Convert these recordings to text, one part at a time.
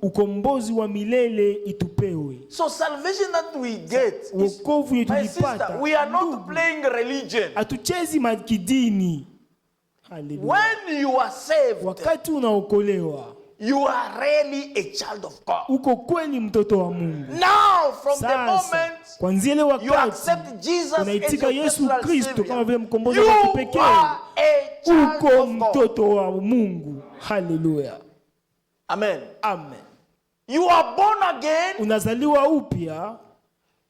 ukombozi wa milele itupewe. So salvation that we get, Wokovu yetu my sister, tulipata, we are not playing religion. hatuchezi makidini. Hallelujah. When you are saved, Wakati unaokolewa, you are really a child of God. uko kweli mtoto wa Mungu. Now, from the Sasa, moment kwanzia ile you wakati accept Jesus as unaitika your Yesu personal Kristo kama Savior, vile mkombozi you wa kipekee, are a child uko of God. mtoto wa Mungu. Hallelujah. Amen. Amen. You are born again. Unazaliwa upya,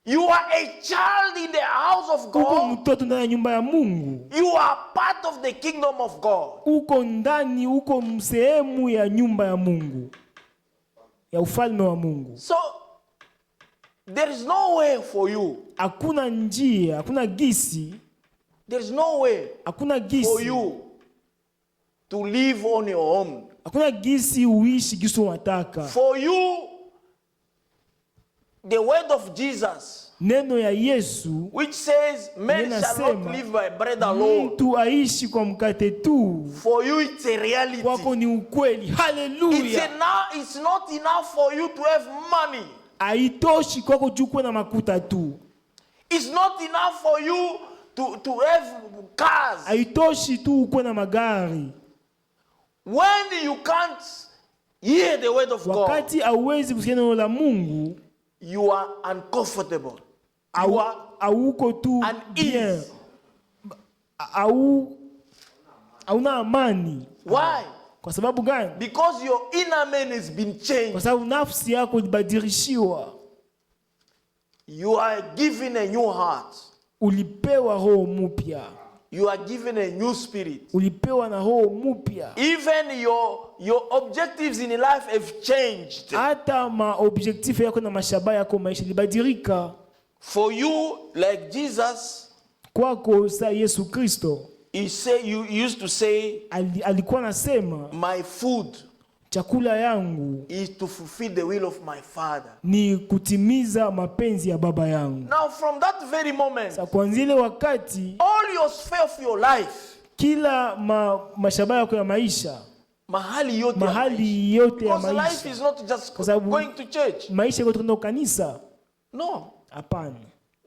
You are a child in the house of uko God. mtoto ndani ya nyumba ya Mungu. You are part of the kingdom of God. Uko ndani, uko sehemu ya nyumba ya Mungu, ya ufalme wa Mungu. So there is no way for you. Hakuna njia, hakuna gisi, There is no way hakuna for gisi, you to live on your own. hakuna gisi uishi gisi unataka. For you, the word of Jesus, Neno ya Yesu which says, "Man shall not Ninasema, live by bread alone." mtu aishi kwa mkate tu. For you, it's a reality. Wako ni ukweli. Hallelujah. It's not enough for you to have money. Haitoshi kwako juu kuwe na makuta tu. It's not enough for you to have cars. Haitoshi tu kuwe na magari. When you can't hear the word of God, Wakati hauwezi kusikia neno la Mungu, you are uncomfortable. You are hauko tu bien. uneasy. Hauna amani. Why? Kwa sababu gani? Because your inner man has been Kwa changed. sababu nafsi yako ilibadilishiwa. You are given a new heart. Ulipewa roho mpya. You are given a new spirit. Ulipewa na roho mpya. Even your objectives in life have changed. Hata maobjektifu yako na mashabaha yako maisha libadilika. For you, like Jesus, Kwako sa Yesu Kristo, you used to say, alikuwa nasema, "My food chakula yangu is to fulfill the will of my Father." ni kutimiza mapenzi ya baba yangu. Now, from that very moment, Sa kuanzia ile wakati, all your sphere of your life, kila mashabaha yako ya maisha, mahali yote ya ya because life maisha, is not just Kwa sababu going to church. maisha yako tunaenda kanisa. No, Hapana.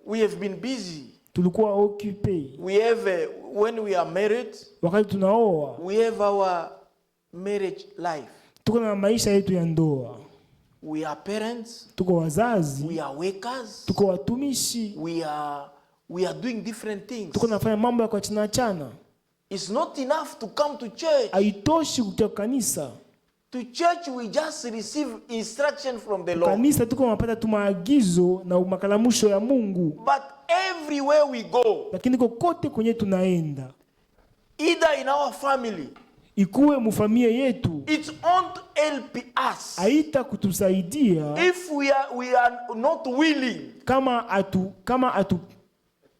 we have been busy. Tulikuwa occupé. We have when we are married, Wakati tunaoa, we have our marriage life. tuko na maisha yetu ya ndoa. We are parents. Tuko wazazi, We are workers. tuko watumishi, We are doing different things. tuko nafanya mambo ya kuachana achana. It's not enough to come to church. Haitoshi kutoka kanisa. To church, we just receive instruction from the Lord. Kanisa tuko tunapata tu maagizo na makalamusho ya Mungu. But everywhere we go, Lakini kokote kwenye tunaenda, either in our family, ikuwe mufamia yetu, it won't help us haita kutusaidia if we are not willing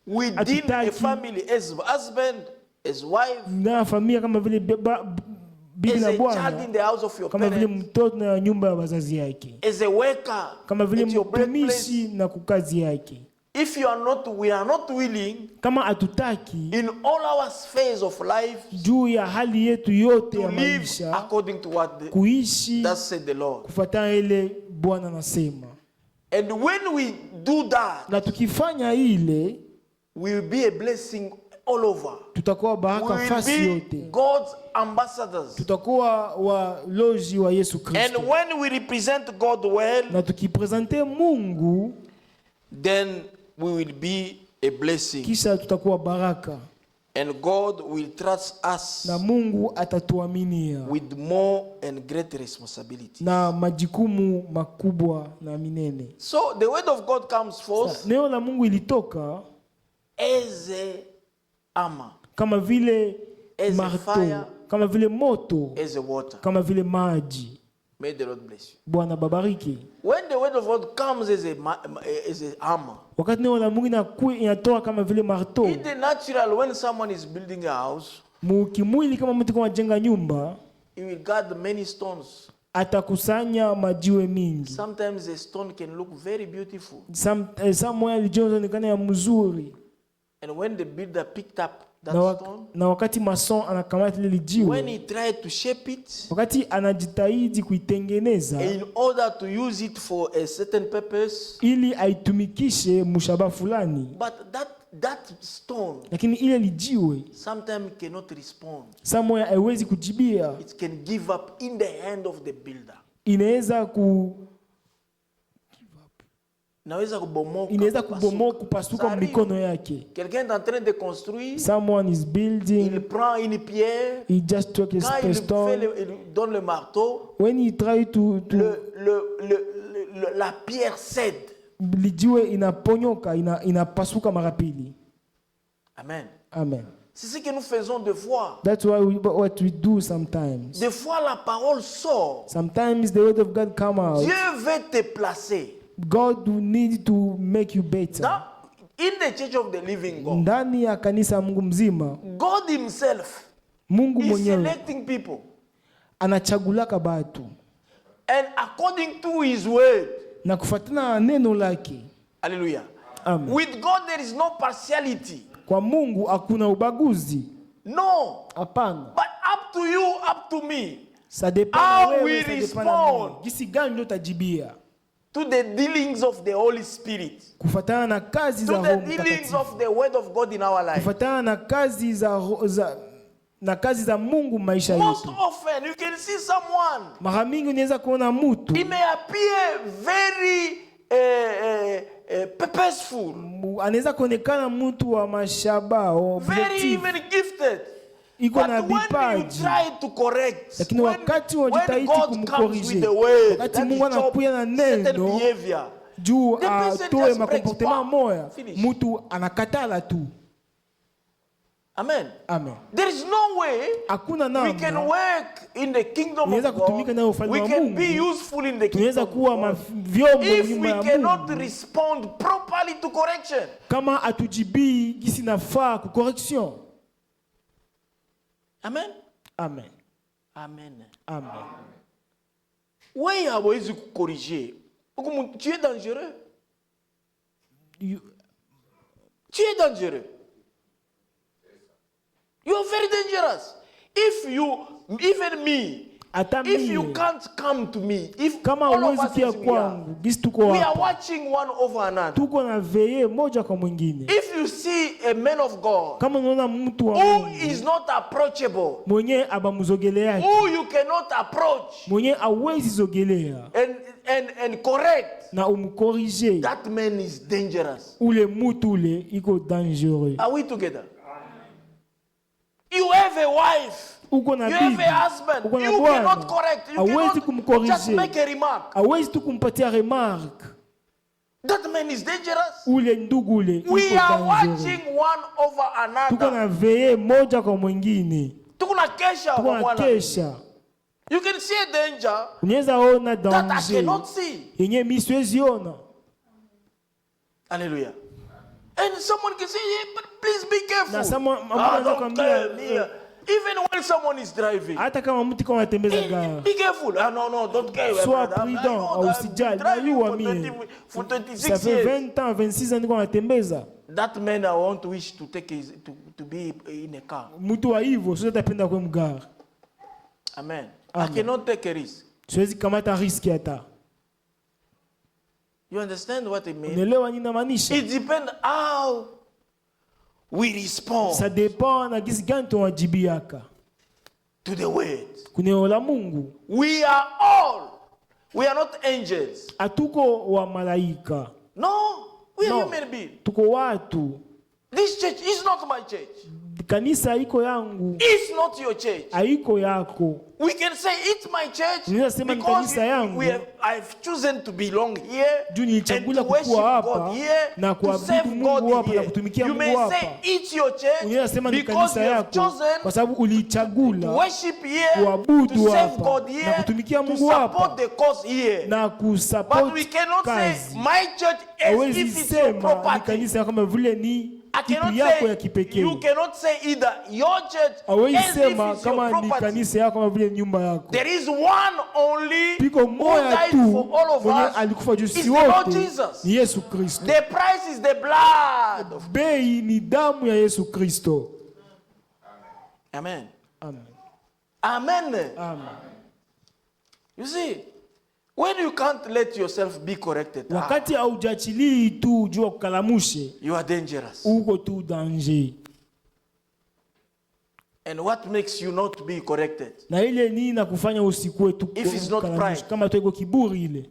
within a Hatutaki. family, as husband, as wife, na familia kama vile bibi as na a child bwana, in the house of your kama vile parents, mtoto na nyumba ya wazazi yake, as a worker kama vile at your workplace. mtumishi na kukazi yake. If we are not willing Kama hatutaki in all our spheres of life juu ya hali yetu yote to ya live maisha, according to what kuishi that said the Lord. kufuatana ile Bwana anasema. And when we do that, Na tukifanya ile, we will be a blessing all over. tutakuwa baraka We fasi will yote. be God's ambassadors. Tutakuwa walozi wa Yesu And Kristo. when we represent God well, Na tukipresente Mungu, then we will be a blessing. kisha tutakuwa baraka. And God will trust us Na Mungu atatuaminia with more and great responsibility. na majukumu makubwa na minene. So the word of God comes forth Neno la Mungu ilitoka as a armor, kama vile as a marto, fire, kama vile moto, as a water. kama vile maji. May the Lord bless you. Bwana babariki. When the word of God comes as a armor, Wakati neno la Mungu inatoka kama vile marto, in the natural, when someone is building a house, mukimwili kama mtu kwa jenga nyumba, he will gather many stones. atakusanya majiwe mingi. Sometimes a stone can look very beautiful. Somewhere lijonzo nikana ya mzuri. And when the builder picked up that stone, na wakati mason anakamata lile when jiwe, he tried to shape it, wakati anajitahidi kuitengeneza in order to use it for a certain purpose, ili aitumikishe mshaba fulani, but that stone lakini ile lijiwe sometimes cannot respond. samoya haiwezi kujibia, It can give up in the hand of the builder. inaweza Inaweza kubomoka kupasuka mikono yake. Quelqu'un est en train de construire, Someone is building, il prend une pierre, he just took his quand stone. il donne le marteau, When he try to la pierre cède. lijiwe inaponyoka, inapasuka mara pili. Amen. Amen. C'est ce que nous faisons des fois. That's what we do sometimes. Des fois la parole sort. Sometimes the word of God come out. Dieu veut te placer. God will need to make you better. In the church of the living God, Ndani ya kanisa Mungu mzima, God himself Mungu is mwenyewe selecting people. anachagulaka batu And according to his word. na kufuatana na neno lake. Hallelujah. Amen. With God there is no partiality. Kwa Mungu hakuna ubaguzi. No. Hapana. But up to you, up to me. Ça dépend How wewe, we ça dépend respond. na mimi. Gisi gani ndio tajibia? To the dealings of the Holy Spirit. Kufuatana na kazi za To the Roho dealings Mtakatifu. of the word of God in our life. Kufuatana na kazi za Mungu maisha Most yetu. often you can see someone. Mara mingi unaweza kuona mtu He may appear very purposeful. anaweza kuonekana mtu wa mashabao, Very even gifted. iko But na when you vipaji, try to correct, lakini wakati when unajitahidi God comes with kumkorije, the word, wakati that Mungu is job, anakuja na certain neno behavior, juu the person atoe just makomportema breaks, moya, finish. mtu anakatala tu. Amen. Amen. There is no way Hakuna we can namna work in the kingdom tunaweza of kutumika nayo God. ufalme We wa can Mungu. be useful in the tunaweza kingdom kuwa of God. vyombo If nyuma we ya cannot Mungu respond properly to correction. kama atujibii gisi nafaa ku correction. Amen. Amen. Amen. Amen. Oui, hawezi kukorriger. Tu es dangereux. Tu es dangereux. You are very dangerous. If you, even me, Hata if you mimi can't come to me, if kama all of uwezi us kia as we are, kwangu gisi tuko we are hapa, watching one over another. tuko na veye moja kwa mwingine. If you see a man of God Kama unaona mtu wa who Mungu is not approachable, mwenye abamzogelea, who you cannot approach mwenye awezi zogelea and correct, na umkorije, that man is dangerous. ule mutu ule iko dangereux. Are we together? You have a wife. Uko na You have bibi, a husband. uko na You bwana, cannot correct. You hawezi cannot just kumkorije, make a remark. hawezi tu kumpatia remarque. That man is dangerous. Ule ndugu ule iko We are dangereux. watching one over Tuko another. na veye moja kwa mwingine, Tuko na kesha tuko kwa na mwana. kesha. You can see a danger Unaweza ona that I danger cannot see. yenye mimi siwezi ona. Hallelujah. And someone can say, yeah, but please be careful. Na someone Don't kwambia, tell me. Even when someone is driving. hata kama mtu kama anatembeza gari, Be careful. No, don't care. sois prudent au usijali. Najua mimi For ça 26 fait years. 20 ans 26 ans niko natembeza. That man I want wish to take his, to be in a car. Mtu wa hivyo sio atapenda kwa mgari. Amen. Amen. I cannot take a risk. Siwezi kamata riski hata. You understand what I mean? Unaelewa nini namaanisha? It depends how we respond Ça dépend na gisi gani tunajibiaka. to the word. Kuneo la Mungu. We are not angels. Hatuko wa malaika. No, we are No. human beings. Tuko watu. This church is not my church. Kanisa haiko yangu, It's not your church. haiko yako. We can say it's my church Unaweza sema ni because kanisa yangu. I've chosen to belong here Juu and nilichagula to worship kukuwa hapa God here, na to kuabudu serve Mungu God hapa na here. kutumikia You may Mungu say hapa. it's your church Unaweza sema ni because kanisa you have yako chosen kwa sababu to ulichagula worship here, kuabudu to serve hapa God na here, kutumikia to Mungu hapa support the cause here. na But we kusupport cannot say kazi. my church as Hawezi if it's your sema ni property. kanisa kama vile ni I kitu cannot yako ya say, kipekee. you cannot say either your church Hawezi as if sema it's your kama ni property. kanisa yako kama vile nyumba yako. There is one only Piko who moja died tu for all of mwenye us. alikufa juu It's si the Lord wote Jesus. ni Yesu Kristo. The price is the blood of Bei ni damu ya Yesu Kristo. Amen. Amen. Amen. Amen. You see, when you can't let yourself be corrected, Wakati haujachilii tu jua kukalamushe, you are dangerous. uko tu danger. And what makes you not be corrected? Na ile nini na kufanya usikue tu If it's not kukalamushe, pride. kama tu iko kiburi ile.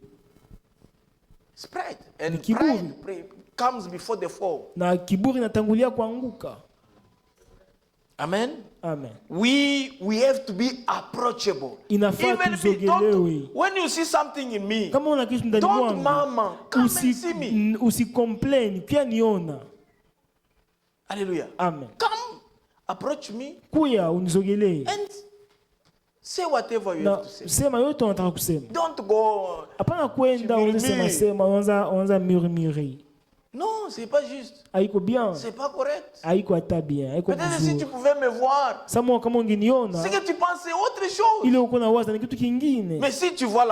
It's pride. And Kiburi. pride comes before the fall. Na kiburi natangulia kuanguka. Amen. Amen. We have to be approachable. Inafaa Even if you tuzogelewe. don't, when you see something in me, Kama una kitu ndani don't mwangu, mama, come and see me. Usicomplain, pia niona. Hallelujah. Amen. Come, approach me Kuya unizogelee. and say whatever you Na have to say. sema yote unataka kusema. Don't go. Hapana kwenda Chimiri. sema unaanza murmurer. Non, c'est pas juste. Haiko bien. C'est pas correct. Haiko hata bien, haiko Peut-être si tu vizuri. pouvais me voir, Sama kama ungeniona, c'est que tu pensais autre chose. ile uko na waza ni kitu kingine. Mais si tu vois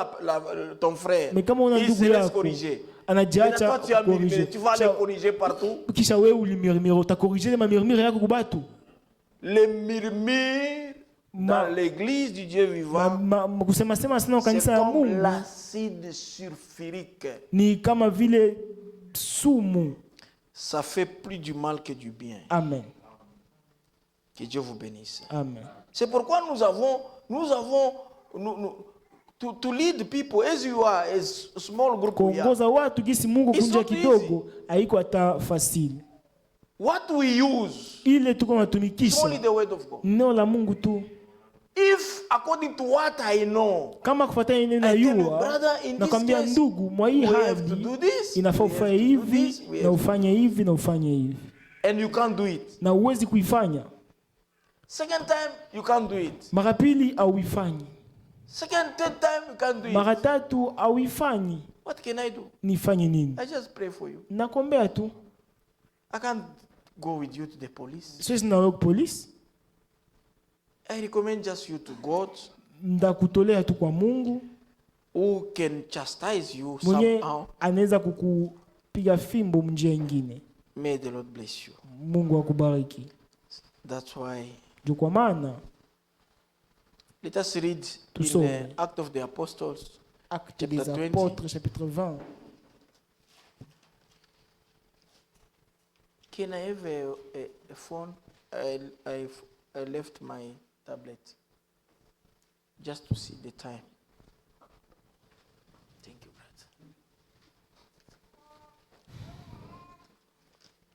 ton frère, Mais kama una il ndugu se laisse yako corriger. anajiacha Toi, tu as murmuré, corriger. tu vas les corriger partout. Kisha wewe ulimurmure, utakorriger mamurmure yako kubatu. Les murmures dans l'église du Dieu vivant, Kusema sema sana c'est kanisa ya comme Mungu l'acide sulfurique. ni kama vile sumu. Ça fait plus du mal que du bien. Amen. Que Dieu vous bénisse. Amen. C'est pourquoi nous avons to lead people as you are, as a small group we are. Kuongoza watu gisi Mungu It's kunja not kidogo haiko hata fasili. What we use Ile tuko is natumikisha only the word of God. neno la Mungu tu. If according to what I know, Kama kufuatana ile I tell you, najua, brother, in this nakwambia case, ndugu, mwa hii we have to do hali this, inafaa we have ufanye to do hivi this, we na have ufanye hivi na ufanye hivi, and you can't do it. na uwezi kuifanya. Second time, you can't do it. Mara pili auifanyi, Third time, you can't do mara it. tatu auifanyi. What can I do? Nifanye nini? I just pray for you. Nakombea tu. I can't go with you to the police. Siwezi na wewe polisi. I recommend just you to God, Ndakutolea tu kwa Mungu who can chastise you mwenye somehow. anaweza kukupiga fimbo njia nyingine. May the Lord bless you. Mungu akubariki. That's why. Ndio kwa maana Let us read in Tusome. the Act of the Apostles, Actes des Chapitre 20. Apôtres chapitre 20. Can I have a phone? I left my tablet just to see the time. Thank you, brother.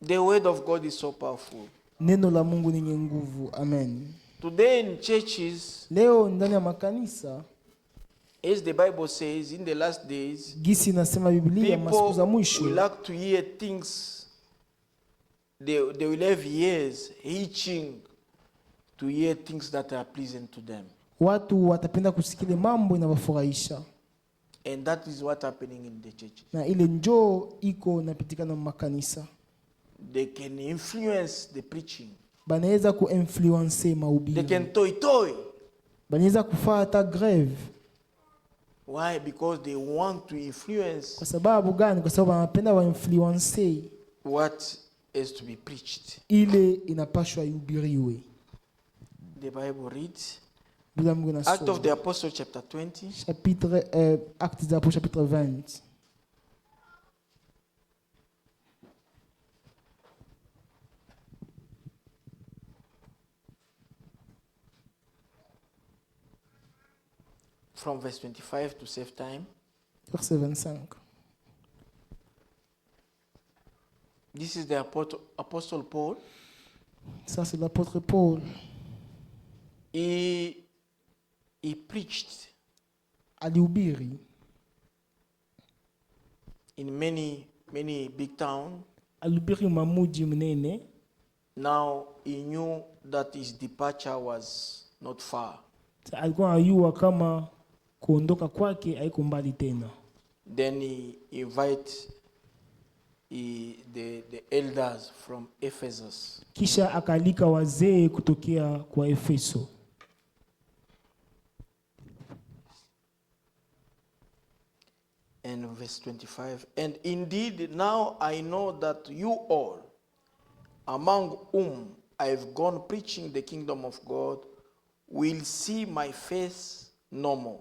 The word of God is so powerful. Neno la Mungu ni lenye nguvu. Amen. Today in churches, Leo ndani ya makanisa as the Bible says, in the last days, gisi nasema Biblia masiku za people mwisho will like to hear things. They will have ears itching to hear things that are pleasing to them. watu watapenda kusikia mambo inawafurahisha, And that is what happening in the church. na ile njoo iko napitikana makanisa. They can influence the preaching. Banaweza kuinfluence They mahubiri, can toy. banaweza kufanya hata greve. Why? Because they want to influence Kwa sababu gani? Kwa sababu wanapenda wainfluence what is to be preached. ile inapashwa ihubiriwe. The Bible reads, Bila Mungu Act of nasoma the Apostle chapter 20, Actes des Apôtres chapitre 20. from verse 25 to save time. Verset 25. This is the Apostle Paul. Ça c'est l'apôtre Paul. He preached Alihubiri in many big towns. alihubiri mamuji mnene. Now he knew that his departure was not far. Alikuwa anajua kama kuondoka kwake haiko mbali tena. Then he invited the elders from Ephesus. Kisha akalika wazee kutokea kwa Efeso. And verse 25, and indeed now I know that you all, among whom I've gone preaching the kingdom of God will see my face no more.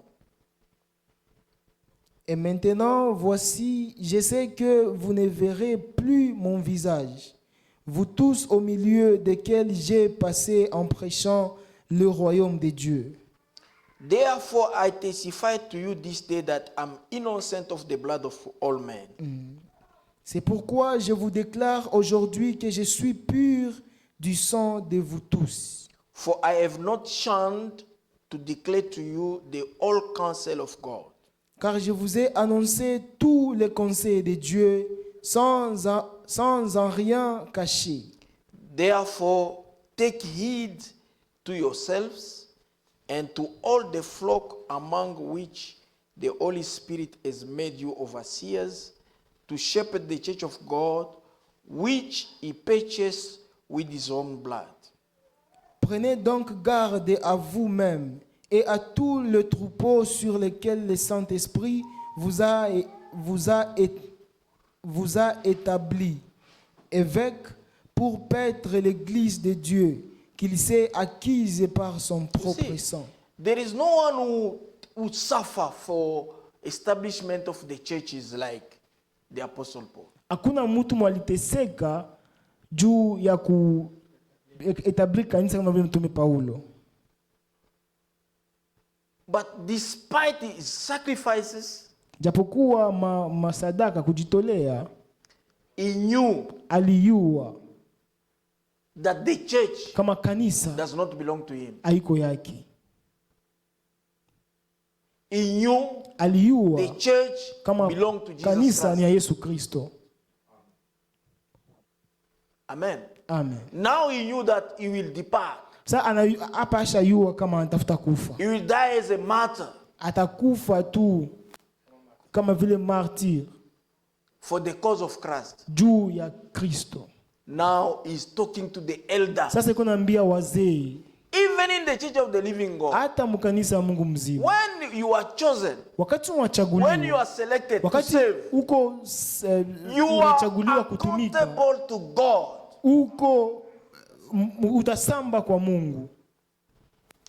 Et maintenant, voici, je sais que vous ne verrez plus mon visage, vous tous au milieu desquels j'ai passé en prêchant le royaume de Dieu. Therefore, I testify to you this day that I'm innocent of the blood of all men. C'est pourquoi je vous déclare aujourd'hui que je suis pur du sang de vous tous. For I have not shunned to declare to you the whole counsel of God. Car je vous ai annoncé tous les conseils de Dieu sans en rien cacher. Therefore, take heed to yourselves and to all the flock among which the Holy Spirit has made you overseers to shepherd the church of God, which he purchased with his own blood. Prenez donc garde à vous-même et à tout le troupeau sur lequel le Saint-Esprit vous a établi, évêque pour paître l'Église de Dieu, qu'il s'est acquise par son propre sang. There is no one who suffer for establishment of the churches like the Apostle Paul. Hakuna mtu mwaliteseka juu ya kuetablir kanisa kama vile mtume Paulo. But despite his sacrifices, Japokuwa masadaka kujitolea, he knew aliyua that the church kama kanisa does not belong to him. haiko yake. He knew Aliyua the church kama belonged to Jesus kanisa ni ya Christ. Yesu Kristo. Amen. Amen. Now he knew that he will depart. Sasa hapa ashayua kama anatafuta kufa. He will die as a martyr Atakufa tu kama vile martyr for the cause of Christ. juu ya Kristo. Now he's talking to the elders. Sasa iko naambia wazee Even in the church of the living God, hata mkanisa ya Mungu mzima, when you are chosen, wakati when you unachaguliwa, are selected to wakati serve, uko you are unachaguliwa kutumika, accountable to God. uko utasamba kwa Mungu.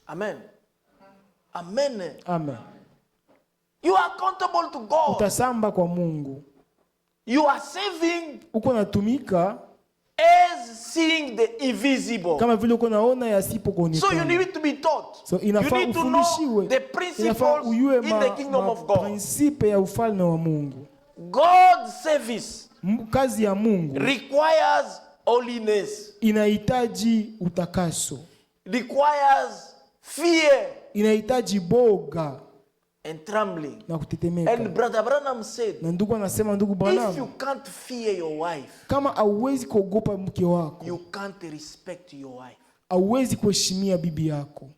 Amen. Amen. Amen. You are accountable to God. Utasamba kwa Mungu. You are serving Uko natumika as seeing the invisible. kama vile uko naona So you yasipokuonekana. need to be taught. So You inafaa need to know ufundishiwe, the inafaa principles uyue in the kingdom of God. prinsipe ya ufalme wa Mungu. God's service Kazi ya Mungu requires holiness, inahitaji utakaso, requires fear inahitaji boga and trembling. na kutetemeka. And Brother Branham said, Na ndugu anasema, ndugu if you Branham, can't fear your wife, kama hauwezi kuogopa mke wako, you can't respect your wife. hauwezi kuheshimia bibi yako.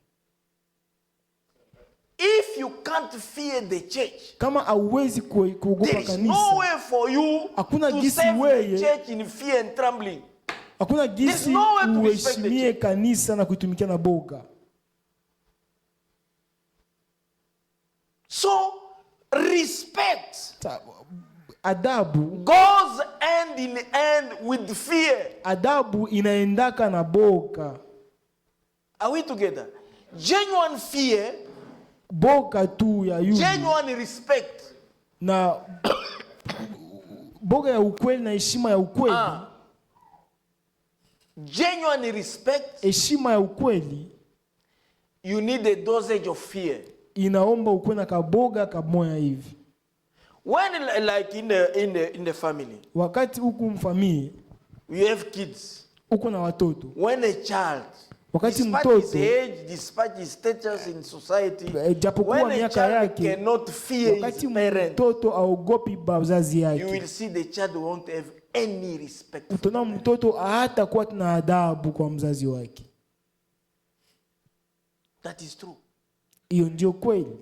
If you can't fear the church, Kama hauwezi kuogopa there is no kanisa, way for you Hakuna to gisi serve the weye- church in fear and trembling. hakuna gisi no way to respect the uheshimie church. kanisa na kuitumikia na boga. So, respect Adabu, goes hand in hand with fear. adabu inaendaka na boga. Are we together? Genuine fear, Boga tu ya yule genuine respect. na boga ya ukweli na heshima ya ukweli. Genuine respect, Heshima ya ukweli you need a dosage of fear. inaomba ukuwe na kaboga kamoya hivi. When, like in the family, Wakati huku mfamii you have kids. uko na watoto, When a child, wakati despite his mtoto age, despite his status in society, japokuwa when a miaka child yake, cannot fear his wakati parent, mtoto aogopi bazazi you yake, will see the child won't have any respect. utaona mtoto hata kuwa na adabu kwa mzazi wake. That is true. Hiyo ndio kweli.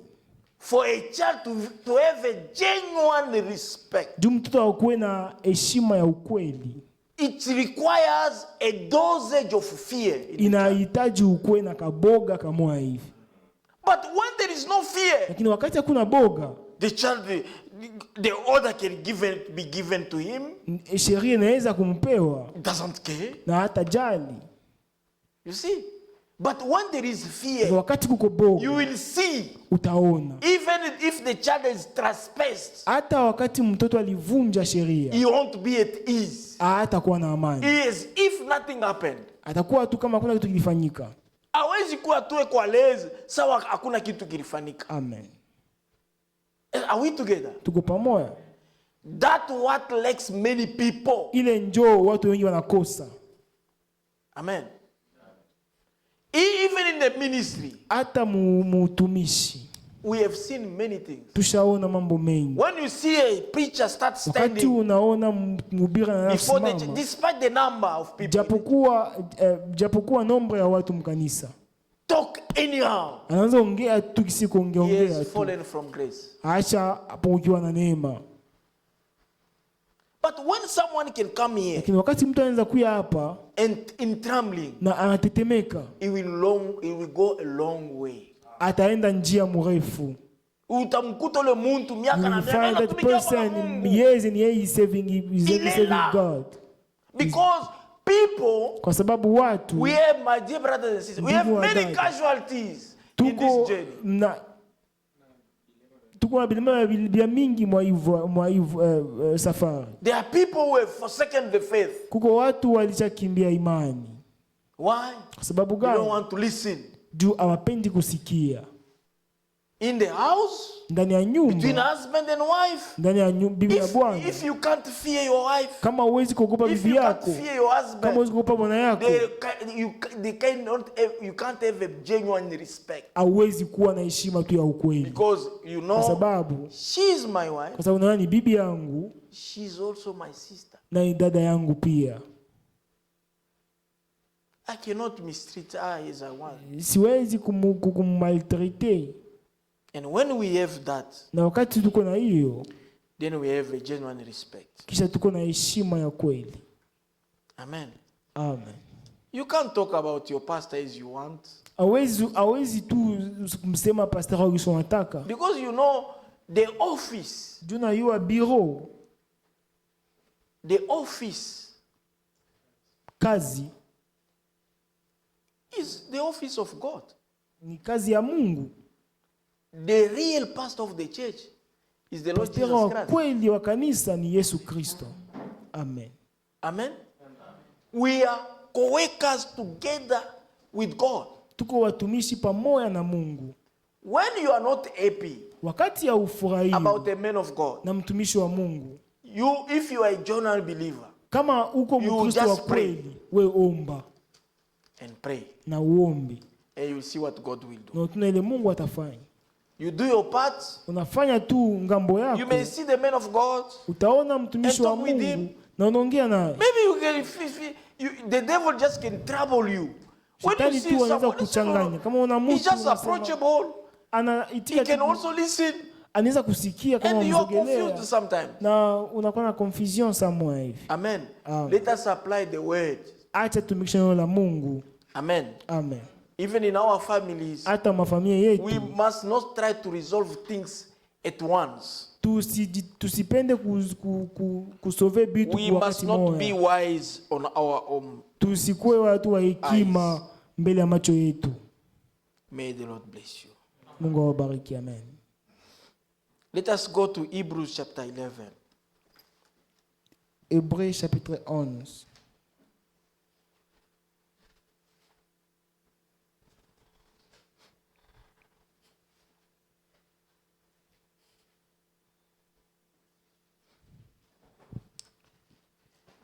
For a child to have a genuine respect, Juu mtoto akuwe na heshima ya ukweli, it requires a dosage of fear. inahitaji ukuwe na kaboga kamoya hivi. But when there is no fear, Lakini wakati hakuna boga, the child, the order can be given to him. sheria inaweza kumpewa Doesn't care. na hata jali. You see? But when there is Na fear, wakati kuko you boga will see, utaona. even if the child is trespassed, Hata wakati mtoto alivunja sheria he won't be at ease. hatakuwa na amani, He is if nothing happened. atakuwa tu kama hakuna kitu kilifanyika. Hawezi kuwa tu kwa lezi sawa hakuna kitu kilifanyika. Amen. Are we together? Tuko pamoja. That what lacks many people. Ile njoo watu wengi wanakosa. Amen. Even in the ministry, Hata mutumishi we have seen many things. tushaona mambo mengi. When you see a preacher start Wakati standing unaona mhubiri before anasimama, despite the number of people, japokuwa nombre ya watu mkanisa, talk anyhow, anaanza ongea tu kisi he kuongea has tu, fallen from grace. acha hapo ukiwa na neema. But when someone can come here Lakini wakati mtu anaanza kuja hapa and in trembling, na anatetemeka, he will go a long way. ataenda njia mrefu. Utamkuta ule muntu miaka You na will miaka find that anatumikia kwa person Mungu. years and years is serving God. Because people, Kwa sababu watu we have, my dear brothers and sisters, we have Ndugu wa many dada, casualties in tuko this journey. na bilima vya mingi mwa hivyo safari. There are people who have forsaken the faith. Kuko watu walishakimbia imani. Why? Kwa sababu They don't gani? want to listen. Juu hawapendi kusikia. In the house, Ndani ya between nyumba, husband and wife, ndani ya bibi na bwana, if you can't fear your wife, kama huwezi kuogopa if bibi you can't yako, fear your kama husband, huwezi kuogopa bwana yako, you can't have a genuine respect. hauwezi kuwa na heshima tu ya ukweli. Because you Kwa know, sababu she's my wife, kwa sababu naona ni bibi yangu she's also my sister. na ni dada yangu pia. I cannot mistreat her as I want. Siwezi kummaltrete. And when we have that, Na wakati tuko na hiyo, then we have a genuine respect. kisha tuko na heshima ya kweli. Amen. Amen. You can't talk about your pastor as you want. Hawezi tu kumsema pastor wako kisi unataka. Because you know, the office Juna yua bureau, kazi, is the office of God. ni kazi ya Mungu. The real pastor of the church is the Lord Pastor Jesus wa Christ. kweli wa kanisa ni Yesu Kristo. Amen. Amen. We are co-workers together with God. Tuko watumishi pamoja na Mungu. When you are not happy Wakati ya ufurahi about a man of God, na mtumishi wa Mungu, if you are a genuine believer, kama uko You Mkristo wa just pray. kweli, we omba and pray, na uombe, and you will see what God will do. na tuna ile Mungu atafanya. You do your part. Unafanya tu ngambo You yako, may see the man of God. utaona mtumishi And wa talk with him. Mungu na unaongea naye. Maybe you can, the devil just can trouble you. When you Shetani see tu anaweza someone, kuchanganya. Kama una he's mtu just unasema, approachable. He anaitika can tu, also listen, anaweza kusikia kama and you are confused mzogelea sometimes. na unakuwa na confusion somewhere hivi. Amen. Amen. Let us apply the word. Acha tumikishe neno la Mungu. Amen. Amen. Even in our families, Hata mafamilia we yetu must not try to resolve things at once. tusipende kusove vitu We kwa must wakati not be moja. wise on our own. Tusikuwe watu wa hekima mbele ya macho yetu. May the Lord bless you. Mungu awabariki. Amen. Let us go to Hebrews chapter 11. Hébreux chapitre 11.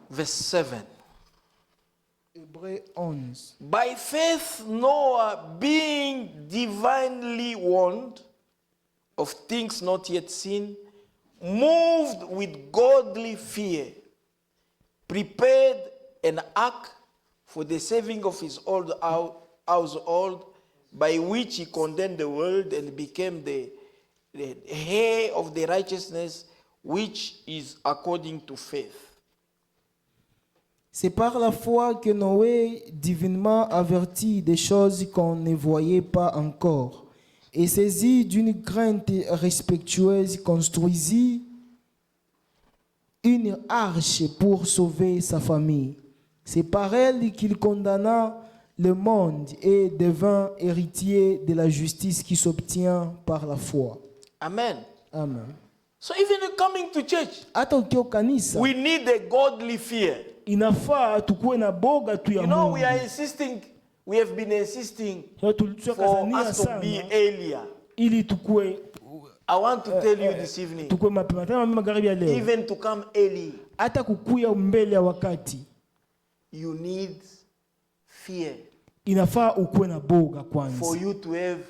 Verse 7. Hébreux 11. By faith, Noah, being divinely warned of things not yet seen, moved with godly fear, prepared an ark for the saving of his old household, by which he condemned the world and became the heir of the righteousness which is according to faith. C'est par la foi que Noé, divinement averti des choses qu'on ne voyait pas encore, et saisi d'une crainte respectueuse, construisit une arche pour sauver sa famille. C'est par elle qu'il condamna le monde et devint héritier de la justice qui s'obtient par la foi. Amen. Amen. So even coming to church, Hata ukiwa kanisa we need a godly fear. inafaa tukuwe na boga tu ya You know, Mungu. we have been insisting Leo for tulichokazania us to be sana earlier. ili tukuwe I want to tell you this evening, tukuwe mapema tena mimi magharibi ya leo. even to come early, Hata kukuya mbele ya wakati you need fear inafaa ukuwe na boga for kwanza. you to have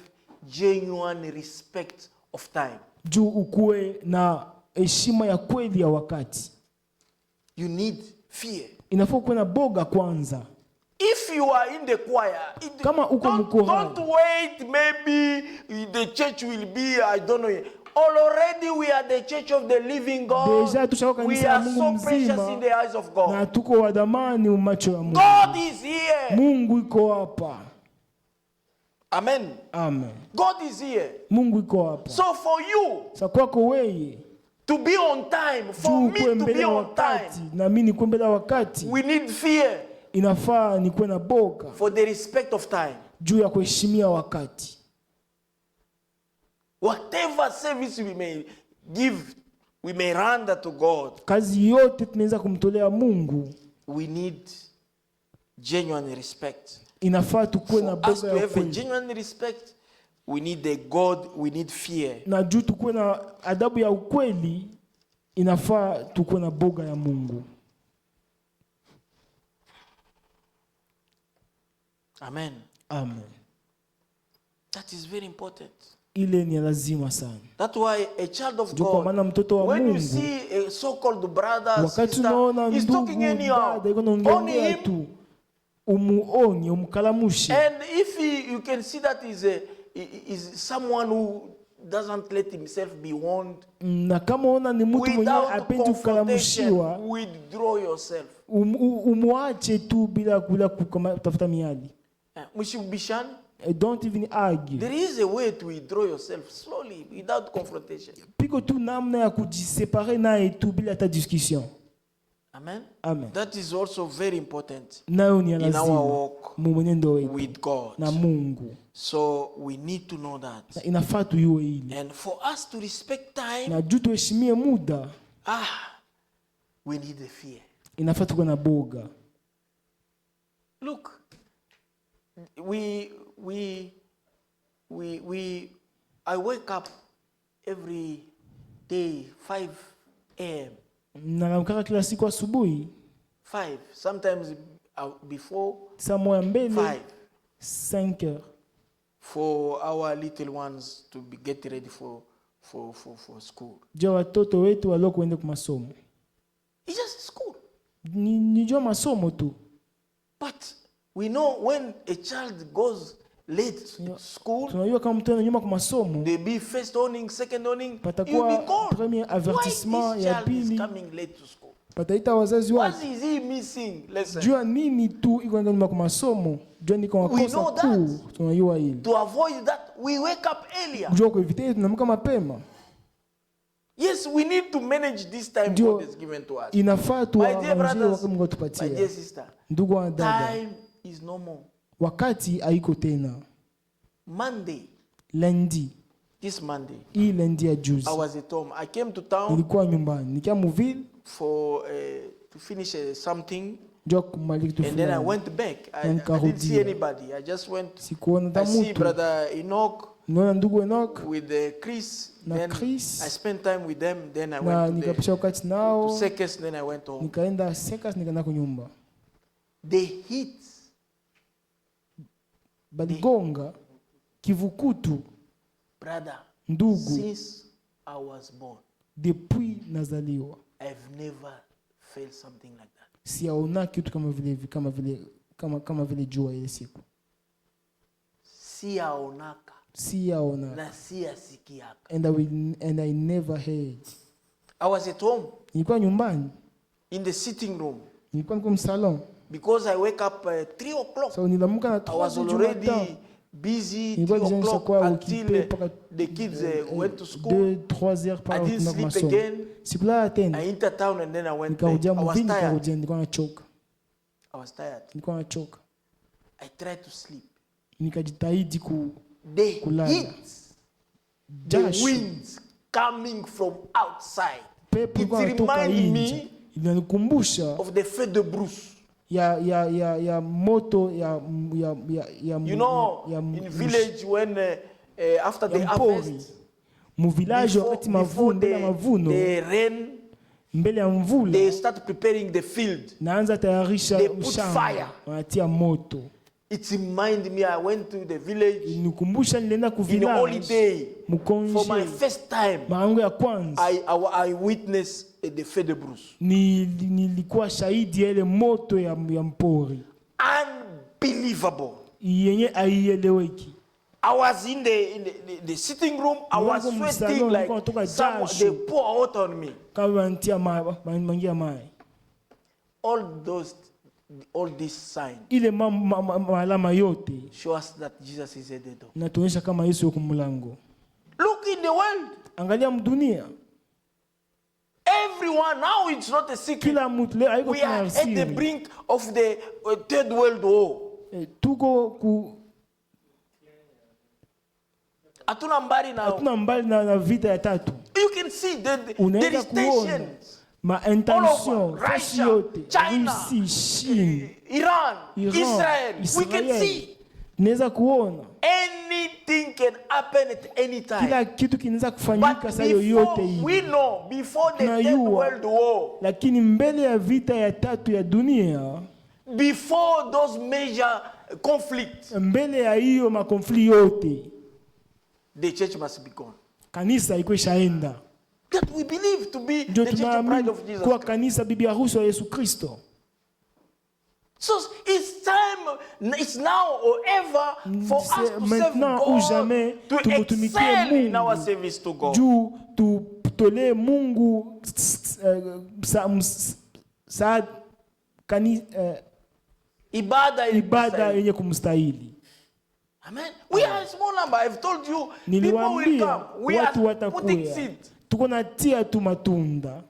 genuine respect of time. Juu ukuwe na heshima ya kweli ya wakati. You need fear. Inafaa ukuwe na boga kwanza. If you are in the choir, Kama uko mkorani. don't wait, maybe the church will be, I don't know. Already we are the church of the living God. Deja tushaka We kanisa ya are Mungu so precious mzima in the eyes of na God. tuko wa dhamani macho ya Mungu. God is here. Mungu iko hapa. Amen. Amen. God is here. Mungu iko hapa. So for you Sa kwako wewe to be on time, for juu me kuwe to mbele be ya on wakati time, na mimi nikuwe mbele ya wakati, we need fear inafaa nikuwe na boga for the respect of time. juu ya kuheshimia wakati. Whatever service we may give, we may render to God, Kazi yote tunaweza kumtolea Mungu, we need genuine respect. inafaa tukuwe na For us boga to ya have a kweli. genuine respect, we need a God, we need fear. Na juu tukuwe na adabu ya ukweli, inafaa tukuwe na boga ya Mungu. Amen. Amen. That is very important. Ile ni lazima sana. That's why a child of Juu kwa maana God, mtoto wa when you Mungu, see a so-called brother, wakati sister, unaona he's ndugu talking anyhow, dada iko only naongea him. tu, umuonye, umkalamushe. And if you can see that is someone who doesn't let himself be warned, Na kama ona ni mtu mwenyewe without apendi confrontation, kukalamushiwa, withdraw yourself. umuache tu bila kutafuta miadi. Mshibishani, Don't even argue. there is a way to withdraw yourself slowly without confrontation. Piko tu namna ya kujisepare naye tu bila hata discussion. Amen. Amen. That is also very important Nayo ni ya in our lazima walk mu mwenendo wetu with God. na Mungu. So we need to know that. Na inafaa tuyue hili. And for us to respect time, Na juu tuheshimie muda, we need the fear. inafaa tuwe na boga. Look, I wake up every day 5 a.m. Naamka kila siku asubuhi 5, sometimes before saa moja mbele 5, 5 heures for our little ones to get ready for school. jua watoto wetu waliokwenda kwa masomo. It's just school. Ni jua masomo tu. But we know when a child goes late to school, Tunajua kama mtu anaenda nyuma kwa masomo, they be first warning, second warning, you'll patakuwa be called. premier Why avertissement this ya child is pili, coming late to school? pataita wazazi What wake. is he missing? Listen. Jua nini tu iko nyuma kwa masomo, jua niko We makosa know that. kuu, tunajua hili. To avoid that, we wake up earlier. Jua kwa evite tunamka mapema. Yes, we need to manage this time Ndio, God has given to us. inafaa tu My dear wakati brothers, Mungu my atupatie. dear sister, Ndugu wa dada, time is no more. wakati haiko tena. Monday, Lundi, this Monday, hii lundi ya juzi, I was at home. I came to town nilikuwa nyumbani, nikia muville, for to finish something, jua kumaliza kitu and then I fulani. went back. I Na didn't see nikarudia. anybody. I just went. Sikuona I hata see mtu. Brother Enoch Naona ndugu Enoch with Chris. na Then Chris, I spent time with them. Then I na went to nikapisha wakati to nao, Sekes. Then I went home. nikaenda Sekas, nikaenda kwa nyumba. The heat, Baligonga kivukutu, brother. ndugu, Since I was born, depuis nazaliwa I've never felt something like that. siaona kitu kama vile jua ile siku, Siaonaka siaona, na siasikiaka. and I never heard. I was at home Nilikuwa nyumbani, in the sitting room nilikuwa niko msalon, because I wake up 3 o'clock. so nilamka na I was 3 du matin. already busy Nilikuwa 3 deja o'clock nishakuwa until occupé mpaka the kids went to school. 2-3 heures par I didn't kuna sleep masomo. again. Sikulala tena, I entered town and then I went back. nikarudia I was mvini, tired. nilikuwa nachoka, I was tired. nilikuwa nachoka. I tried to sleep. nikajitahidi The kulala. heat, the Jasho, winds coming from outside. pepo It ilikuwa inatoka reminds nje. me Inanikumbusha of the feu de brousse. ya moto ya You know, in village when after the harvest, mu village wakati mavuno, mbele ya mavuno, the rain, mbele ya mvula, they start preparing the field. naanza tayarisha They put shamba, fire. wanatia moto. It reminded me, I went to the village Nikumbusha nilienda ku in village holiday. For my mkonje, first time, maangu ya kwanza I witnessed the feu de brousse. nilikuwa shahidi ya ile moto ya mpori Unbelievable. yenye haieleweki. I was in the sitting room. I was Nilikuwa sweating msaloni, like nilikuwa natoka someone, jasho. they pour water on me. Kama wanatia mangia mai, All these signs ile alama yote show us that Jesus is at the door. natuonyesha kama Yesu yuko mlango. Look in the world. Angalia mdunia, Everyone, now it's not a secret. kila mtu leo haiko We are tuna at the siri. brink of the Third World War. Tuko Hatuna mbali now. hatuna mbali na vita ya tatu. You can see that there Unaweza is kuona tensions. intention All over, fasi Russia, yote, China, Rusi, China, Iran, Iran, Israel. We can Israel. see Naweza kuona anything can happen at any time. kila kitu kinaweza kufanyika But saa yoyote before we hii, know, before the Third Tunajua. World War, lakini mbele ya vita ya tatu ya dunia, before those major conflicts, mbele ya hiyo makonfli yote, the church must be gone. kanisa iko ishaenda. That we believe to be Ndio the church of bride tunaamini of Jesus kuwa Christ. kanisa bibi harusi wa Yesu Kristo. So it's time, it's now or ever for us C'est to serve maintenant ou jamais God, to tumutumikie excel in Mungu. our service to God. Juu tutolee Mungu Ibada ibada yenye kumstahili. Amen. We are a small number. I've told you, people will Niliwaambia come. We watu are putting watakuya, seed. tuko natia tu matunda.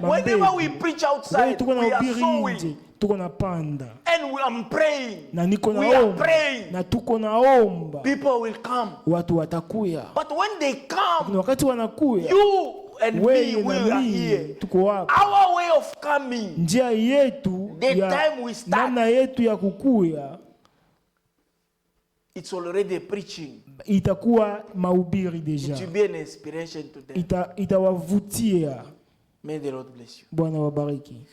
Whenever we preach outside, tuko na we are ubiri sowing. nje, tuko na panda, And I'm praying. na niko We are naomba, praying. na tuko naomba, People will come. watu watakuya. But when they come, Na wakati wanakuya, you and me wewe will na are mimi here. tuko hapa. Our way of coming, Njia yetu the ya time we start, namna yetu ya kukuya it's already preaching. itakuwa mahubiri It deja, will be an inspiration to them. itawavutia. May the Lord bless you. Bwana wabariki.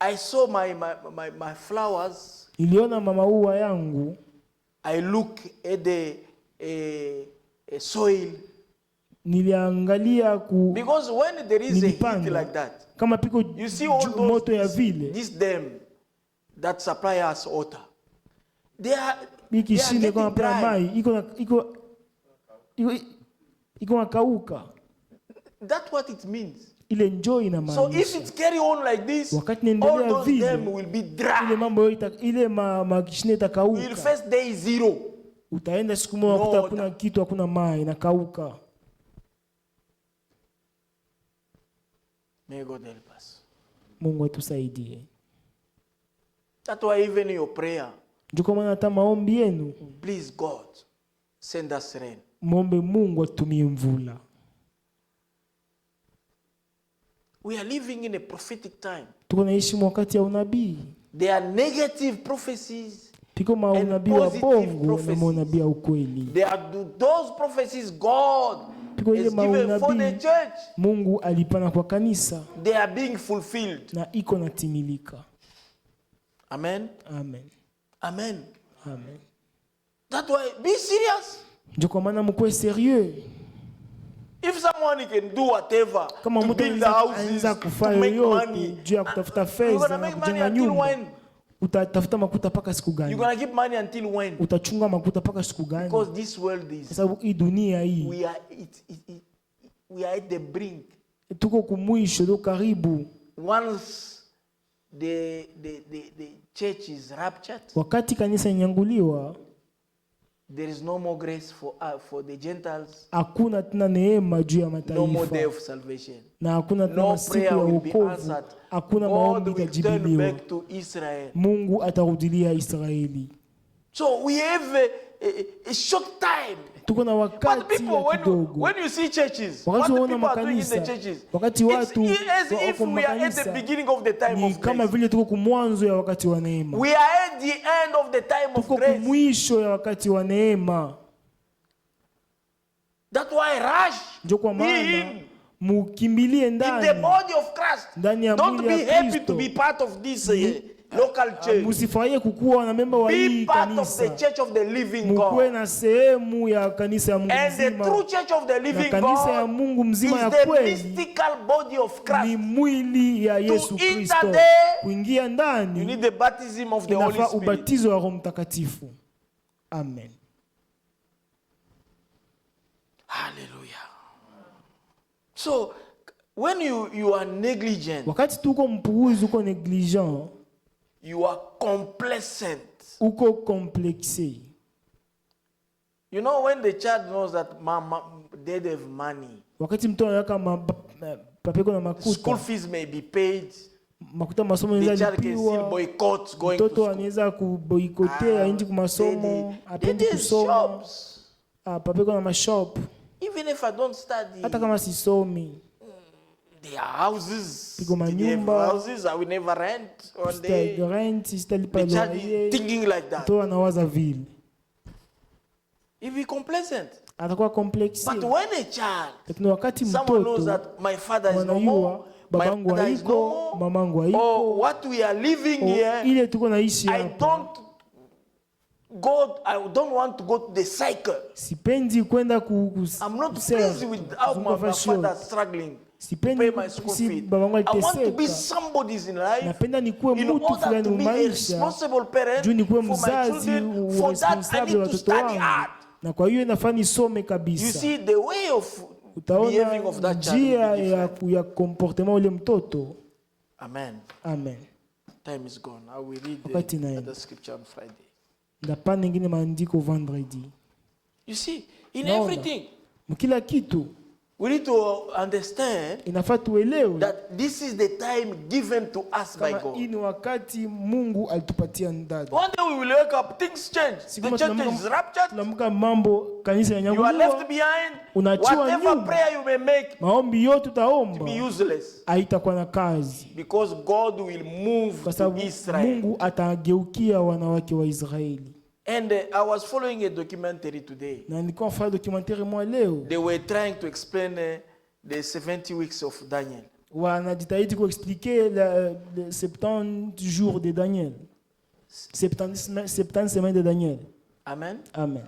I saw my flowers. Niliona mama ua yangu, I look at the soil. niliangalia Because when there is a heat Nilipanda. like that, kama piko you see all those moto ya vile this dam that supply us water. They are bikishinde kama getting pana dry. mai iko nakauka. That's what it means. Ile njoo ina So if maanisha it carry on like this, wakati all niendelea those vile, dam will be ile dry. mambo yote ile makishine Will itakauka. first day zero. Utaenda siku moja No, kuta hakuna kitu, hakuna mai, inakauka. May God help us. Mungu atusaidie. That's why even your prayer, Ndio kwa maana hata maombi yenu, please God, send us rain. muombe Mungu atumie mvula. We are living in a prophetic time. Tuko naishi wakati ya unabii. There are negative prophecies. Piko maunabii wa positive bongo na prophecies. maunabii wa ukweli. There are those prophecies God Piko ile has given for the maunabii church. Mungu alipana kwa kanisa They are being fulfilled. na iko natimilika. Amen. Amen. Amen. Amen. That's why be serious. Ndio kwa maana mkuwe serieux. If someone can do whatever Kama to mtu build the houses, anaweza to kufanya make yote money, juu ya kutafuta you're fedha gonna na make money kujenga until nyumba, when? utatafuta makuta paka siku You're gani? gonna keep money until when? Utachunga makuta paka siku gani? Because this world Kwa is, sababu hii dunia hii we are at the brink. tuko kumwisho, tuko karibu. Once the church is raptured, Wakati kanisa inyanguliwa, There is no more grace for the Gentiles, Hakuna tena neema juu ya no more day mataifa of salvation. na hakuna tena No masiku prayer ya will be wokovu. answered. Hakuna God maombi will turn itajibiwa. back to Israel. Mungu atarudilia Israeli. So we have a short time. Tuko na But wakati people, ya kidogo. when you see churches, what Wakati the unaona people are doing in the makanisa, churches, wakati it's watu as if wako we are at the makanisa, beginning of the time ni of kama grace. vile tuko kumwanzo ya wakati wa neema. We are at the end of the time of Tuko grace. kumwisho ya wakati wa neema. That's why rush Ndio kwa be maana in mukimbilie the ndani. body of Christ. Ndani ya Don't mwili be ya happy Kristo. to be part of this local church. Musifurahie kukuwa na memba wa Be hii part of the kanisa. church of the living Mukuwe God. na sehemu ya kanisa ya Mungu And the true mzima. church of the Na living kanisa ya God Mungu is mzima ya the kweli mystical body of ni Christ. mwili ya Yesu enter Kristo. there, Kuingia You ndani need the baptism of the Holy inafaa Spirit. ubatizo wa Roho Mtakatifu. Amen. Hallelujah. So, when you are negligent, Wakati tuko mpuuzi, uko negligent, you are complacent. uko complexe. You know, when the child knows that mama, dad have money, Wakati mtu anaweka papeko na school makuta, fees may be paid, makuta masomo the yanaweza child can still lipiwa, boycott going to mtoto school. anaweza kuboikotea inji kwa masomo, apendi Daddy kusoma, shops. papeko na mashop, Even if I don't study, hata kama sisomi, there are houses. Pigo They have manyumba. houses I will never rent one day. rent, sitalipa The child loyer, is thinking like that. mtoto anawaza vile, If be complacent. atakuwa complexe. But when a child, Lakini wakati someone knows mtoto that my father is no wanajua more, my babangu mother is no haiko, more, mamangu or haiko, what we are living here, ile tuko naishi I hapa, don't want to go to the cycle. sipendi kwenda I'm not pleased with how my father is struggling to pay my school fees. babangu I want to be aliteseka. somebody in life Napenda nikuwe in mtu order fulani to be a maisha, responsible parent juu nikuwe for my mzazi children. For that, I responsable need wa to watoto study wangu, hard. na kwa hiyo inafaa nisome You kabisa. see, the way of Utaona behaving of that child njia will be different. ya comportement ule mtoto. Amen. Amen. Time is gone. I will read Wakati the naenda. other scripture on Friday. Ndapana ingine maandiko vendredi. You see, in Naona. everything, Mkila kitu we need to understand inafaa tuelewe that this is the time given to us by kama God. hii ni wakati Mungu alitupatia ndani. One day we will wake up, things change. Si The kama church is tunaamka- raptured. Tunaamka mambo, kanisa You are yanyanguliwa, left behind. Unachiwa Whatever nyuma. prayer you may make maombi yote be utaomba useless haitakuwa na kazi, because God will move kwa to sababu Israel. Mungu atageukia wanawake wa Israeli. And I was following a documentary today. Na nilikuwa nafanya documentaire mwa leo, They were trying to explain the 70 weeks of Daniel. wanajitahidi kuexpliquer le 70 jours de Daniel, 70 semaines de Daniel. Amen. Amen.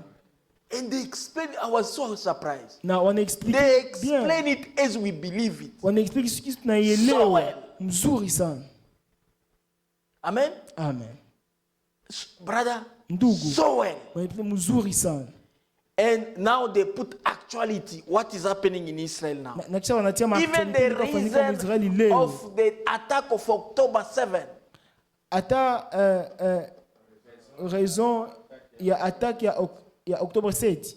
And they explained, I was so surprised. Na wanaexplique They bien, explain it as we believe it. wanaexplique sisi So tunaielewa well. mzuri sana. Amen. Amen. Brother, Ndugu, so well. wanaexplique mzuri sana. And now they put actuality, what is happening in Israel now. Na kisha wanatia Even the kufanyika mu Israeli reason leo. of the attack of October 7. Hata raison ya attaque ya October 7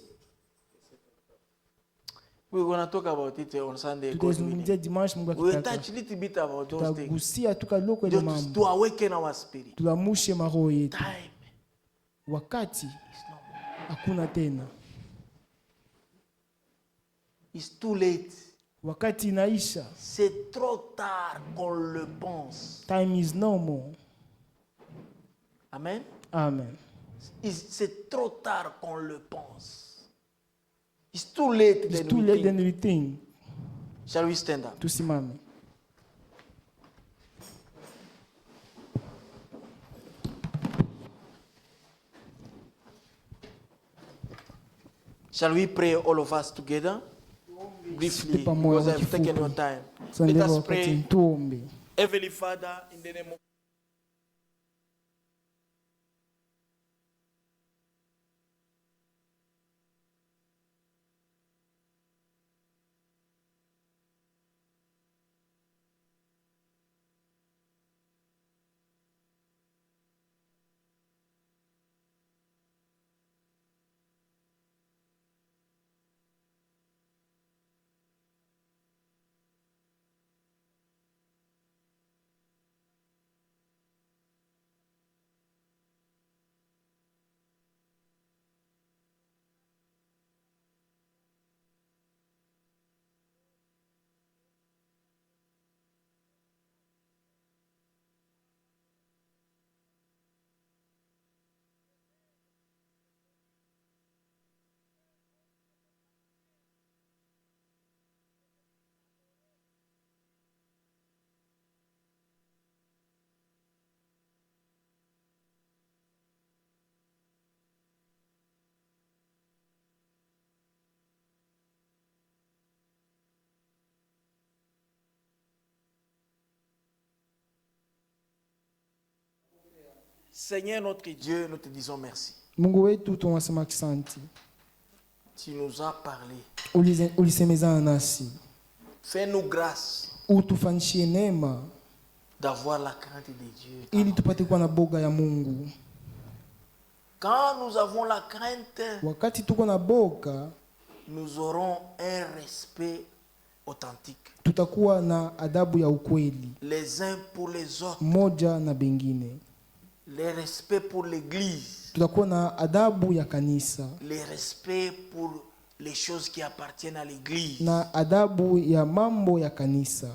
We're going to talk about it on Sunday. God tutazungumzia willing. dimanche, Mungu We'll akitaka. touch a little bit about those things. Tutagusia tukaloko ile Just mambo, to awaken our spirit. tulamushe maroho yetu. Time Wakati is no more. hakuna tena, It's too late. wakati inaisha. C'est trop tard qu'on le pense. Time is no more. Amen. Amen. C'est trop tard qu'on le pense. It's too late. It's Then too we late think. than we think. Shall we stand up? Tusimame. Shall we pray all of us together? Briefly, pamoja because I've taken kifupi. your time. Let Tuendelee us wakati pray. tuombe. Heavenly Father, in the name of Seigneur notre Dieu, nous te disons merci. Mungu wetu tunasema asante. Tu nous as parlé. Ulisemezana nasi. Fais-nous grâce Utufanyishie neema d'avoir la crainte de Dieu. ili tupate kuwa na boga ya Mungu. Quand nous avons la crainte, Wakati tuko na boga, nous aurons un respect authentique. tutakuwa na adabu ya ukweli Les uns pour les autres. moja na bengine. Le respect pour l'église. Tutakuwa na adabu ya kanisa Le respect pour les choses qui appartiennent à l'église. na adabu ya mambo ya kanisa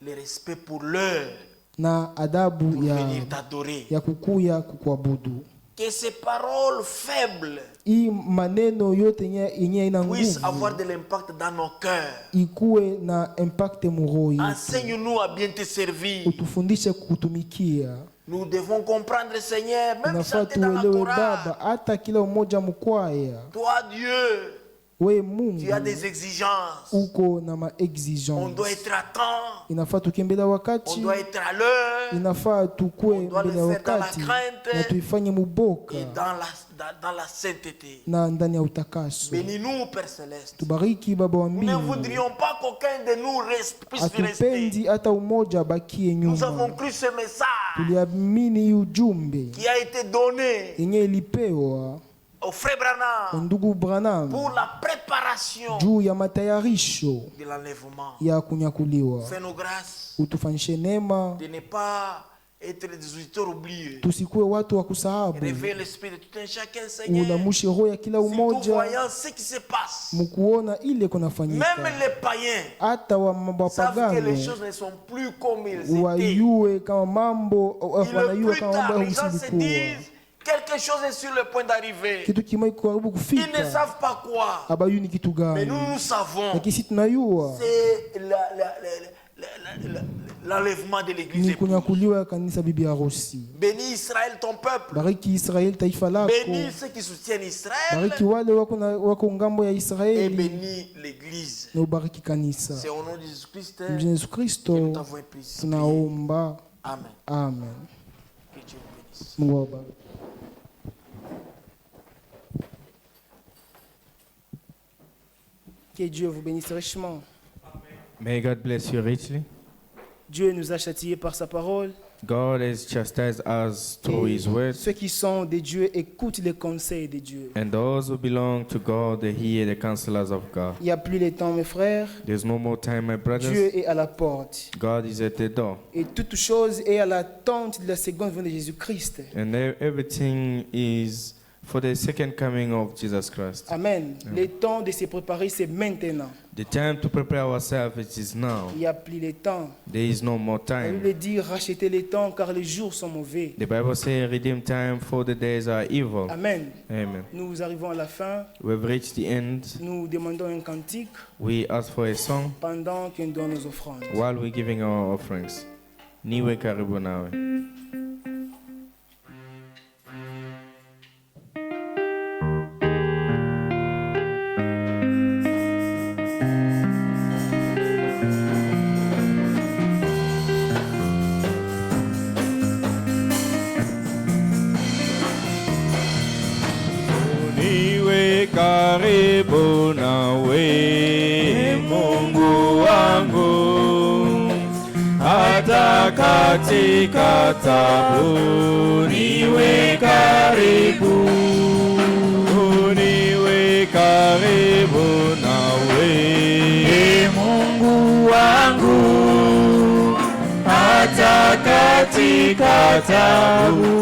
Le respect pour l'heure. na adabu Pour venir t'adorer. ya kukuya kukuabudu. Que ces paroles faibles Hii maneno yote yenye ina puissent avoir nguvu de l'impact dans nos cœurs. ikuwe na impact muroho yetu. Enseigne-nous à bien te servir. Utufundishe kukutumikia. Nous devons comprendre, Seigneur, même Inafaa chanter dans la tuelewe chorale. Baba, hata kila mmoja mkwaya. Toi, Dieu, We tu Mungu as des exigences. uko na On maexigence. doit être à temps. Inafaa tukimbele On wakati, doit être à l'heure. inafaa tukue On doit le mbele ya faire dans la wakati crainte na tuifanye muboka Et dans la sainteté. na ndani ya utakaso. Bénis-nous, Père Céleste. Tubariki Baba wa Nous ne mbingu. voudrions pas qu'aucun de nous puisse rester. Hatupendi hata umoja abakie Nous avons nyuma. cru ce message Tuliamini hii ujumbe qui a été donné yenye ilipewa au frère kwa Branham ndugu Branham pour la préparation juu ya matayarisho de l'enlèvement. ya kunyakuliwa. Fais-nous grâce Utufanyishe neema, de ne pas être des auditeurs oubliés. tusikuwe watu wa kusahabu. Réveille l'esprit de tout un chacun, Seigneur. Ulamushe roho ya kila Si nous umoja voyons ce qui se passe, mkuona ile kunafanyika. même les païens Hata wa savent que mapagano les choses ne sont plus comme ils étaient. wayue kama mambo Et le wanayua plus kama tard, mambo les gens se yasilikuwa. disent quelque chose est sur le point d'arriver. Kitu kimai karibu Ils ne kufika, savent pas quoi. abayuni kitu Mais gani, nous savons. lakini sisi tunayua C'est l'enlèvement de l'église. ni épouse. kunyakuliwa ya kanisa bibi harusi. Bénis Israël, ton peuple. Bariki Israeli taifa lako, Bénis ceux qui soutiennent Israël. bariki wale wako ngambo ya Et Israeli bénis l'église. na ubariki kanisa. C'est au nom de Jésus-Christ Mjini Yesu que Kristo nous t'avons prié. tunaomba, Amen. amen. Que Dieu vous bénisse. Mungu awabariki. Que Dieu vous bénisse richement. May God bless you richly. Dieu nous a châtiés par sa parole. God has chastised us through Et His word, ceux qui sont de Dieu écoutent les conseils de Dieu. and those who belong to God, they hear the counselors of God. Il n'y a plus le temps, mes frères. There's no more time, my brothers. Dieu est à la porte. God is at the door, Et toute chose est à l'attente de la seconde venue de Jésus-Christ. and everything is for the second coming of Jesus Christ. Amen. Le temps de se préparer, c'est maintenant. The time to prepare ourselves it is now. Il n'y a plus le temps. There is no more La time. Bible dit rachetez le temps car les jours sont mauvais. The Bible says, "Redeem time, for the days are evil." Amen. Amen. Nous arrivons à la fin. We've reached the end. Nous demandons un cantique We ask for a song pendant qu'on donne nos offrandes. while we're giving our offerings. Niwe karibu nawe. Niwe karibu nawe, Mungu wangu, hata katika taabu. Niwe karibu, niwe karibu nawe, Mungu wangu, hata katika taabu.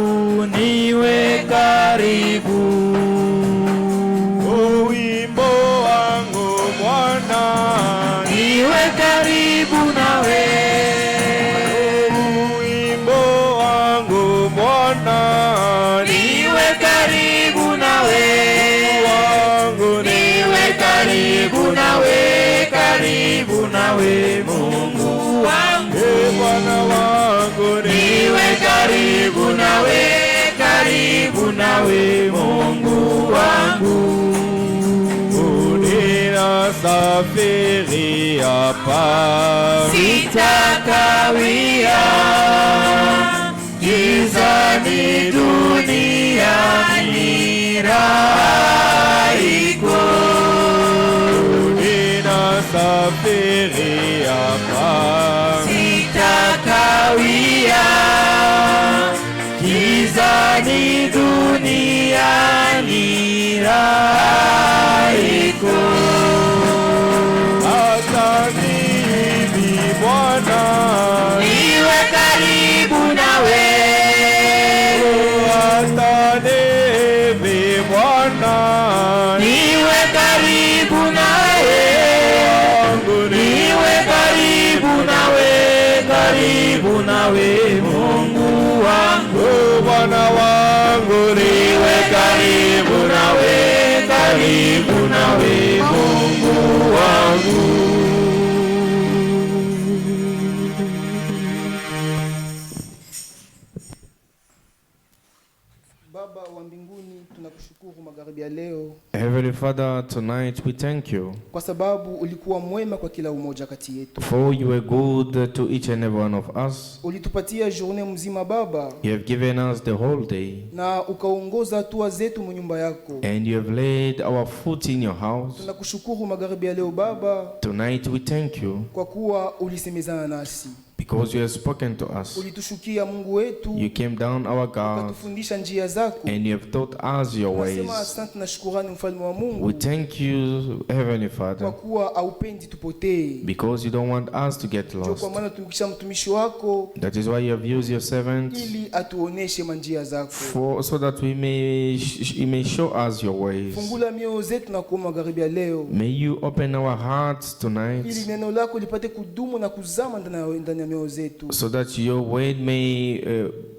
Niwe karibu. Wimbo wangu Bwana, niwe karibu nawe. Wimbo wangu Bwana, niwe karibu nawe. Wangu niwe karibu nawe, karibu nawe Mungu wangu. Bwana wangu niwe karibu nawe, karibu nawe Mungu wangu. Safiri hapa sitakawia. gizani duniani raha iko. Ninasafiri hapa, sitakawia. Gizani duniani raha iko. Asante Bwana, niwe karibu nawe. Asante Bwana, niwe karibu nawe. Niwe karibu nawe, karibu nawe Mungu wangu, Bwana wangu. Niwe karibu nawe, karibu nawe Mungu wangu. Baba wa mbinguni, tunakushukuru magharibi ya leo Heavenly Father, tonight we thank you kwa sababu ulikuwa mwema kwa kila umoja kati yetu. for you are good to each and every one of us. Ulitupatia journée mzima Baba, You have given us the whole day, na ukaongoza hatua zetu mu nyumba yako. and you have laid our foot in your house. Tunakushukuru magharibi ya leo Baba, Tonight we thank you kwa kuwa ulisemezana nasi. because you have spoken to us. Ulitushukia Mungu wetu, You came down, our God, ukatufundisha njia zako. and you have taught us your ways. Tunasema asante na shukrani mfalme wa Mungu, We thank you, Heavenly kwa Father, kuwa haupendi tupotee. because you don't want us to get Ndio kwa lost. maana tumikisha mtumishi wako That is why you have used your servant ili atuoneshe manjia zako. so that we may show us your ways. Fungula mioyo zetu na kuomba magharibi ya leo, May you open our hearts ili tonight neno lako lipate kudumu na kuzama ndani ya mioyo zetu, so that your word may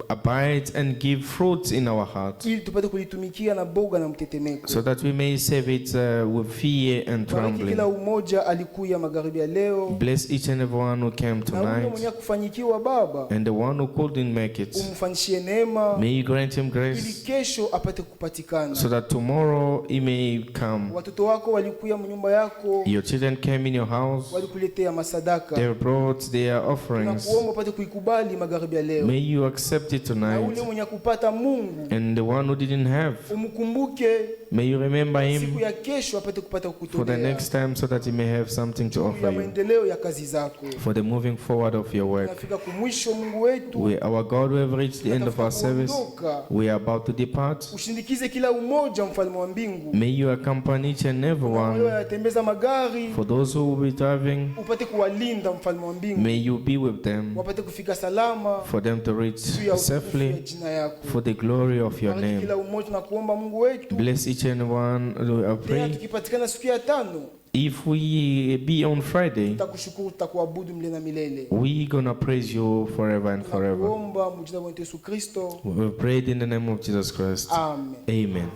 abide and give fruit in our hearts, ili tupate kulitumikia na boga na mtetemeko. so that we may serve it with fear and Bariki trembling. kila umoja alikuya magharibi ya leo, Bless each and every one who came na ule mwenye tonight, kufanyikiwa Baba, and the one who couldn't make it. umfanyishie neema May you grant him ili grace kesho apate kupatikana. so that tomorrow he may come. Watoto wako walikuya mnyumba yako, Your children came in your house, walikuletea masadaka, they brought their offerings. tunakuomba upate kuikubali magharibi ya leo. May you accept it Na ule tonight, mwenye kupata Mungu, and the one who didn't have, umkumbuke may you remember him siku ya kesho apate kupata for the kukutolea next time so that he may have something to ya offer you maendeleo ya kazi zako. for the moving forward of your work. Tunafika kumwisho Mungu wetu, Our God, we have reached the end of our service. kuondoka. We are about to depart. Ushindikize kila umoja, mfalme wa mbingu, May you accompany each and every na wale one. wanatembeza magari For those who will be driving, upate kuwalinda, mfalme wa mbingu, may you be with them, wapate kufika salama for them to reach juu ya utukufu ya safely jina yako. for the glory of your Bariki name. kila umoja na kuomba Mungu wetu, Bless each and one. I tena pray. tukipatikana siku ya tano, If we be on Friday, tutakushukuru, tutakuabudu milele na milele. we gonna praise you forever and forever. Tunakuomba mjina wa Yesu Kristo, We prayed in the name of Jesus Christ. amen. Amen.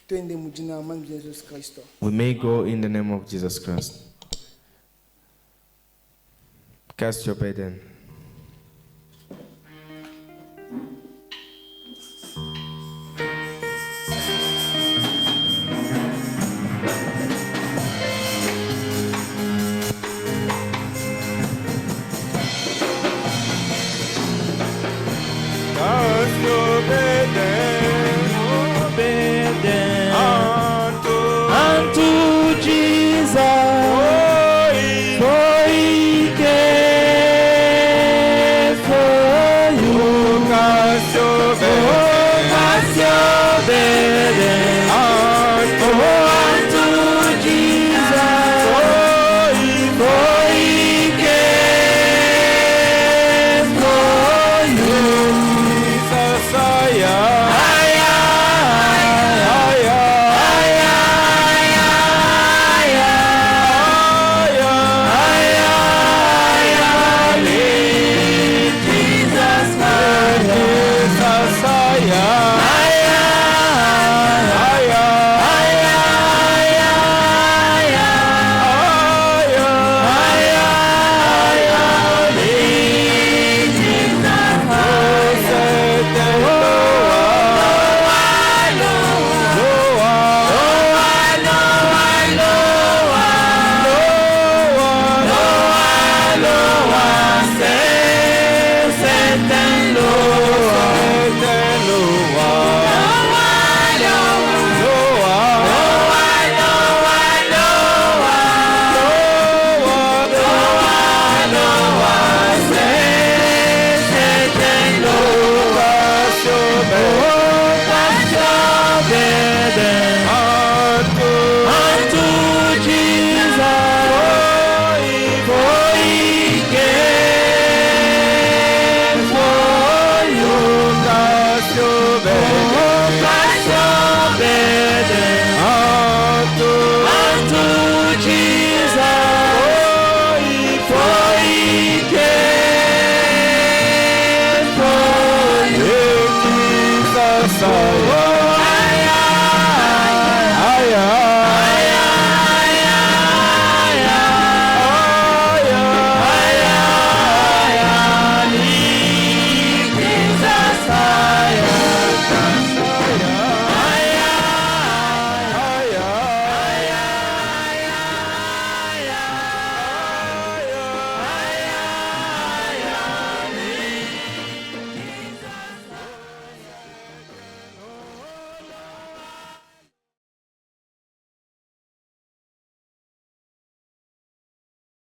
Twende mjina wa amani mjina wa Yesu Kristo. We may go in the name of Jesus Christ. Cast your burden. Cast your burden unto Jesus, for He cares. Messiah.